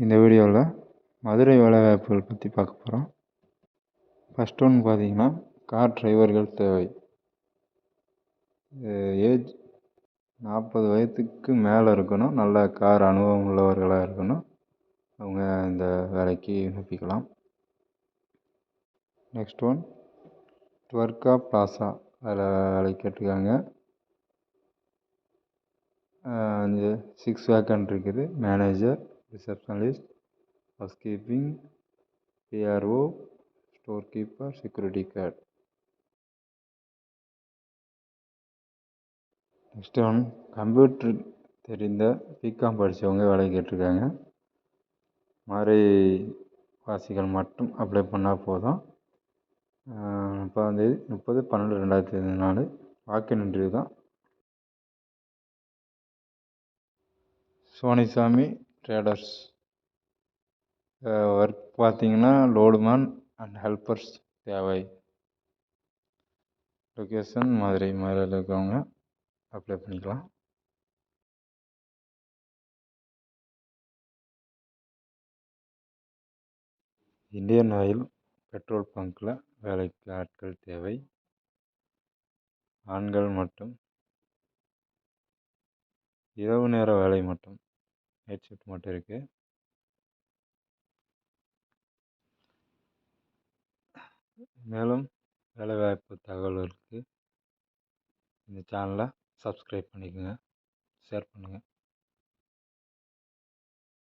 இந்த வீடியோவில் மதுரை வேலைவாய்ப்புகள் பற்றி பார்க்க போகிறோம். ஃபஸ்ட் ஒன்று பார்த்தீங்கன்னா, கார் டிரைவர்கள் தேவை. ஏஜ் 40 வயதுக்கு மேலே இருக்கணும், நல்ல கார் அனுபவம் உள்ளவர்களாக இருக்கணும். அவங்க இந்த வேலைக்கு விண்ணப்பிக்கலாம். நெக்ஸ்ட் ஒன் ட்வர்க்கா பிளாசா, அதில் வேலை கேட்டிருக்காங்க. 6 வேக்கன்ட் இருக்குது. Manager, receptionist, house keeping, PRO, store keeper, security guard. Next one computer தெரிந்த பிகாம் படித்தவங்க வேலை கேட்டிருக்காங்க. மதுரை வாசிகள் மட்டும் அப்ளை பண்ணால் போதும். 30 12/2024 வாக்கின் இன்டர்வியூ தான். சோனிசாமி ட்ரேடர்ஸ் ஒர்க் பார்த்தீங்கன்னா லோடுமேன் அண்ட் ஹெல்பர்ஸ் தேவை. லொக்கேஷன் மதுரையில் இருக்கவங்க அப்ளை பண்ணிக்கலாம். இந்தியன் ஆயில் பெட்ரோல் பங்க்கில் வேலைக்கு ஆட்கள் தேவை. ஆண்கள் மட்டும். இரவு நேர வேலை மட்டும், நைட் ஷிஃப்ட் மட்டும் இருக்குது. மேலும் வேலைவாய்ப்பு தகவல்களுக்கு இந்த சேனலை சப்ஸ்கிரைப் பண்ணிக்கோங்க, ஷேர் பண்ணுங்கள்.